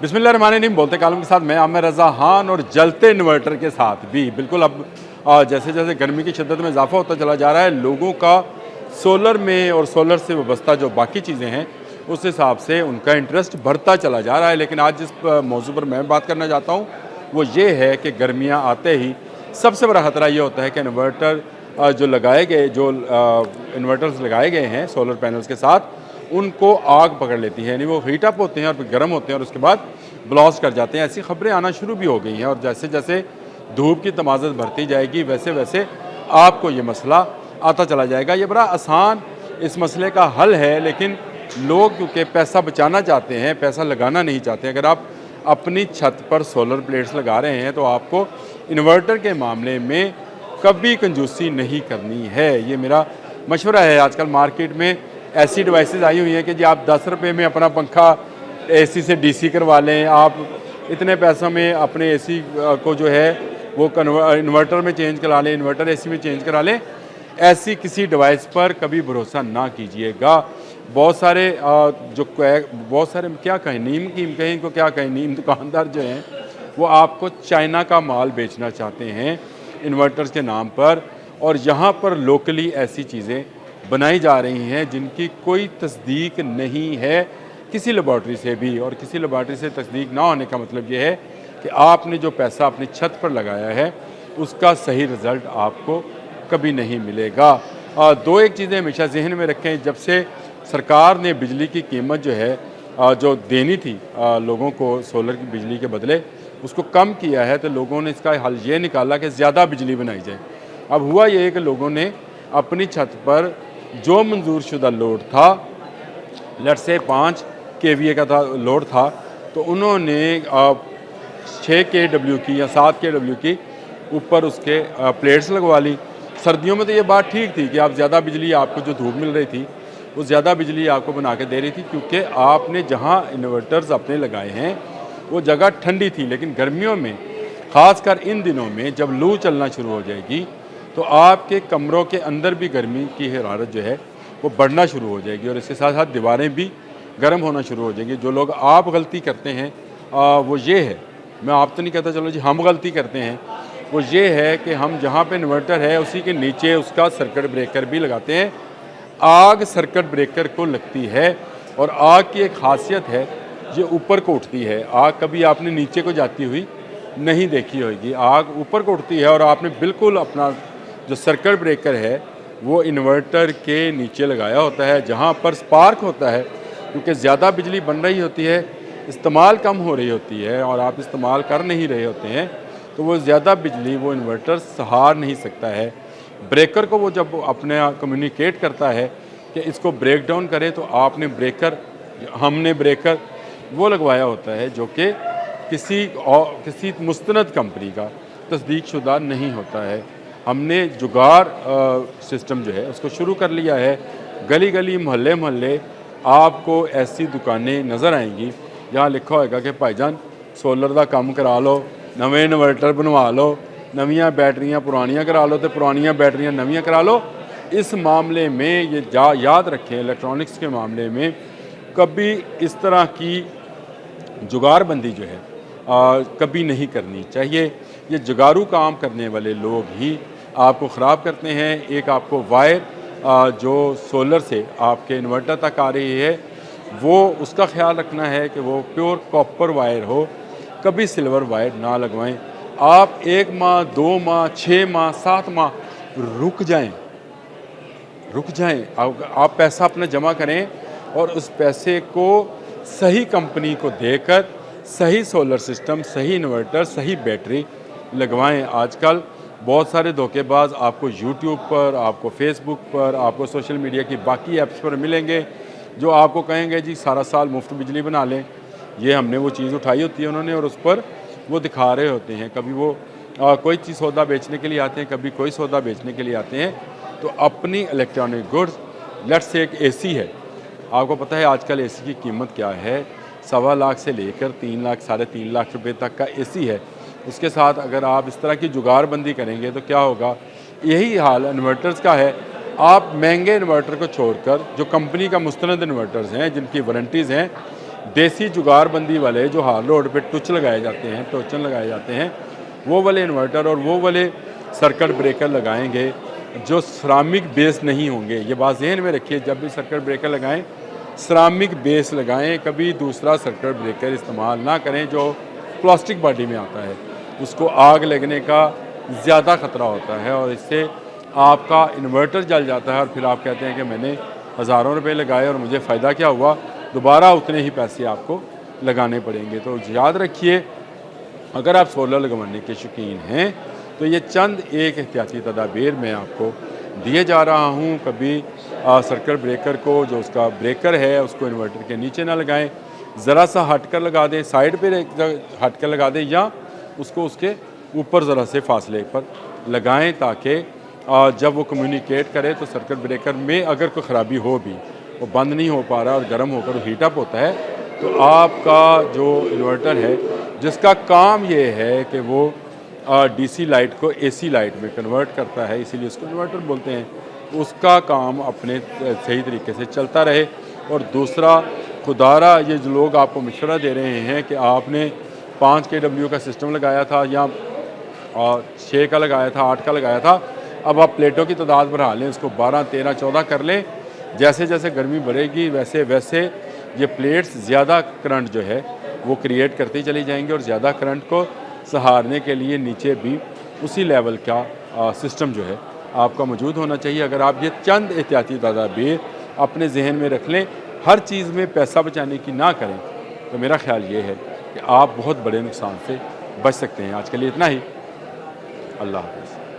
बिस्मिल्लाहिर्रहमानिर्रहीम बोलते कालम के साथ मैं आमिर रज़ा खान और जलते इन्वर्टर के साथ भी बिल्कुल अब जैसे जैसे गर्मी की शिद्दत में इजाफा होता चला जा रहा है, लोगों का सोलर में और सोलर से वाबस्ता जो बाकी चीज़ें हैं उस हिसाब से उनका इंटरेस्ट बढ़ता चला जा रहा है। लेकिन आज जिस मौजू पर मैं बात करना चाहता हूँ वो ये है कि गर्मियाँ आते ही सबसे बड़ा ख़तरा ये होता है कि इन्वर्टर जो लगाए गए जो इन्वर्टर्स लगाए गए हैं सोलर पैनल्स के साथ, उनको आग पकड़ लेती है, यानी वो हीट अप होते हैं और फिर गर्म होते हैं और उसके बाद ब्लास्ट कर जाते हैं। ऐसी खबरें आना शुरू भी हो गई हैं और जैसे जैसे धूप की तमाज़त बढ़ती जाएगी वैसे वैसे आपको ये मसला आता चला जाएगा। ये बड़ा आसान इस मसले का हल है, लेकिन लोग क्योंकि पैसा बचाना चाहते हैं, पैसा लगाना नहीं चाहते। अगर आप अपनी छत पर सोलर प्लेट्स लगा रहे हैं तो आपको इन्वर्टर के मामले में कभी कंजूसी नहीं करनी है, ये मेरा मशवरा है। आजकल मार्केट में ऐसी डिवाइसेस आई हुई हैं कि जी आप 10 रुपये में अपना पंखा एसी से डीसी करवा लें, आप इतने पैसों में अपने एसी को जो है वो इन्वर्टर में चेंज करा लें, इन्वर्टर एसी में चेंज करा लें। ऐसी किसी डिवाइस पर कभी भरोसा ना कीजिएगा। बहुत सारे बहुत सारे क्या कहें, नीम कीम कहें इनको, क्या कहें, नीम दुकानदार जो हैं वो आपको चाइना का माल बेचना चाहते हैं इन्वर्टर्स के नाम पर, और यहाँ पर लोकली ऐसी चीज़ें बनाई जा रही हैं जिनकी कोई तस्दीक नहीं है किसी लेबॉर्ट्री से भी। और किसी लेबॉर्ट्री से तस्दीक ना होने का मतलब ये है कि आपने जो पैसा अपनी छत पर लगाया है उसका सही रिज़ल्ट आपको कभी नहीं मिलेगा। दो एक चीज़ें हमेशा जहन में रखें। जब से सरकार ने बिजली की कीमत जो है जो देनी थी लोगों को सोलर की बिजली के बदले, उसको कम किया है, तो लोगों ने इसका हल ये निकाला कि ज़्यादा बिजली बनाई जाए। अब हुआ ये कि लोगों ने अपनी छत पर जो मंजूर शुदा लोड था, लेट से 5 केवीए का था लोड था, तो उन्होंने 6 केडब्ल्यू की या 7 केडब्ल्यू की ऊपर उसके प्लेट्स लगवा ली। सर्दियों में तो ये बात ठीक थी कि आप ज़्यादा बिजली, आपको जो धूप मिल रही थी वो ज़्यादा बिजली आपको बना के दे रही थी, क्योंकि आपने जहाँ इन्वर्टर्स अपने लगाए हैं वो जगह ठंडी थी। लेकिन गर्मियों में, ख़ासकर इन दिनों में जब लू चलना शुरू हो जाएगी, तो आपके कमरों के अंदर भी गर्मी की हरारत जो है वो बढ़ना शुरू हो जाएगी और इसके साथ साथ दीवारें भी गर्म होना शुरू हो जाएंगी। जो लोग आप गलती करते हैं वो ये है, मैं आप तो नहीं कहता, चलो जी हम गलती करते हैं, वो ये है कि हम जहाँ पे इन्वर्टर है उसी के नीचे उसका सर्किट ब्रेकर भी लगाते हैं। आग सर्किट ब्रेकर को लगती है और आग की एक खासियत है, ये ऊपर को उठती है। आग कभी आपने नीचे को जाती हुई नहीं देखी होगी, आग ऊपर को उठती है और आपने बिल्कुल अपना जो सर्किट ब्रेकर है वो इन्वर्टर के नीचे लगाया होता है, जहाँ पर स्पार्क होता है। क्योंकि ज़्यादा बिजली बन रही होती है, इस्तेमाल कम हो रही होती है और आप इस्तेमाल कर नहीं रहे होते हैं, तो वो ज़्यादा बिजली वो इन्वर्टर सहार नहीं सकता है। ब्रेकर को वो जब अपने कम्युनिकेट करता है कि इसको ब्रेक डाउन करें, तो हमने ब्रेकर वो लगवाया होता है जो कि किसी मुस्तनद कंपनी का तस्दीक शुदा नहीं होता है। हमने जुगाड़ सिस्टम जो है उसको शुरू कर लिया है। गली गली, मोहल्ले मोहल्ले आपको ऐसी दुकानें नज़र आएंगी जहाँ लिखा होगा कि भाईजान सोलर का काम करा लो, नवे इन्वर्टर बनवा लो, नवियाँ बैटरियाँ पुरानियाँ करा लो, तो पुरानियाँ बैटरियाँ नवियाँ करा लो। इस मामले में ये याद रखें, इलेक्ट्रॉनिक्स के मामले में कभी इस तरह की जुगाड़बंदी जो है कभी नहीं करनी चाहिए। ये जुगाड़ू काम करने वाले लोग ही आपको ख़राब करते हैं। एक आपको वायर जो सोलर से आपके इन्वर्टर तक आ रही है, वो उसका ख्याल रखना है कि वो प्योर कॉपर वायर हो, कभी सिल्वर वायर ना लगवाएं। आप 1 माह, 2 माह, 6 माह, 7 माह रुक जाएं, आप पैसा अपना जमा करें और उस पैसे को सही कंपनी को देकर सही सोलर सिस्टम, सही इन्वर्टर, सही बैटरी लगवाएं। आजकल बहुत सारे धोखेबाज आपको यूट्यूब पर, आपको फेसबुक पर, आपको सोशल मीडिया की बाकी ऐप्स पर मिलेंगे जो आपको कहेंगे जी सारा साल मुफ्त बिजली बना लें। ये हमने वो चीज़ उठाई होती है उन्होंने और उस पर वो दिखा रहे होते हैं। कभी वो कोई चीज़ सौदा बेचने के लिए आते हैं, कभी कोई सौदा बेचने के लिए आते हैं। तो अपनी इलेक्ट्रॉनिक गुड्स, लेट्स से एक एसी है, आपको पता है आजकल एसी की कीमत क्या है, 1.25 लाख से लेकर 3 लाख, 3.5 लाख रुपए तक का एसी है। उसके साथ अगर आप इस तरह की जुगाड़बंदी करेंगे तो क्या होगा, यही हाल इन्वर्टर्स का है। आप महंगे इन्वर्टर को छोड़कर जो कंपनी का मुस्तनद इन्वर्टर्स हैं, जिनकी वारंटीज़ हैं, देसी जुगाड़बंदी वाले जो हाल रोड पे टुच लगाए जाते हैं, टोचन लगाए जाते हैं, वो वाले इन्वर्टर और वो वाले सर्किट ब्रेकर लगाएंगे जो सिरामिक बेस नहीं होंगे। ये बात ज़हन में रखिए, जब भी सर्किट ब्रेकर लगाएं सिरामिक बेस लगाएं, कभी दूसरा सर्किट ब्रेकर इस्तेमाल ना करें जो प्लास्टिक बॉडी में आता है। उसको आग लगने का ज़्यादा ख़तरा होता है और इससे आपका इन्वर्टर जल जाता है और फिर आप कहते हैं कि मैंने हज़ारों रुपए लगाए और मुझे फ़ायदा क्या हुआ, दोबारा उतने ही पैसे आपको लगाने पड़ेंगे। तो याद रखिए, अगर आप सोलर लगवाने के शौकीन हैं तो ये चंद एक एहतियाती तदाबीर मैं आपको दिए जा रहा हूँ। कभी सर्किट ब्रेकर को, जो उसका ब्रेकर है, उसको इन्वर्टर के नीचे ना लगाएं, ज़रा सा हट कर लगा दें, साइड पे हट कर लगा दें या उसको उसके ऊपर ज़रा से फासले पर लगाएं ताकि जब वो कम्युनिकेट करे तो सर्किट ब्रेकर में अगर कोई ख़राबी हो भी, वो बंद नहीं हो पा रहा और गर्म होकर हीटअप होता है, तो आपका जो इन्वर्टर है जिसका काम ये है कि वो डीसी लाइट को एसी लाइट में कन्वर्ट करता है, इसीलिए उसको इन्वर्टर बोलते हैं, उसका काम अपने सही तरीके से चलता रहे। और दूसरा, खुदारा ये जो लोग आपको मशवरा दे रहे हैं कि आपने 5 kW का सिस्टम लगाया था या 6 का लगाया था, 8 का लगाया था, अब आप प्लेटों की तादाद बढ़ा लें, उसको 12, 13, 14 कर लें। जैसे जैसे गर्मी बढ़ेगी वैसे वैसे ये प्लेट्स ज़्यादा करंट जो है वो क्रिएट करती चली जाएंगी और ज़्यादा करंट को सहारने के लिए नीचे भी उसी लेवल का सिस्टम जो है आपका मौजूद होना चाहिए। अगर आप ये चंद एहतियाती तदाबीर अपने जहन में रख लें, हर चीज़ में पैसा बचाने की ना करें, तो मेरा ख्याल ये है कि आप बहुत बड़े नुकसान से बच सकते हैं। आज के लिए इतना ही। अल्लाह हाफ़िज़।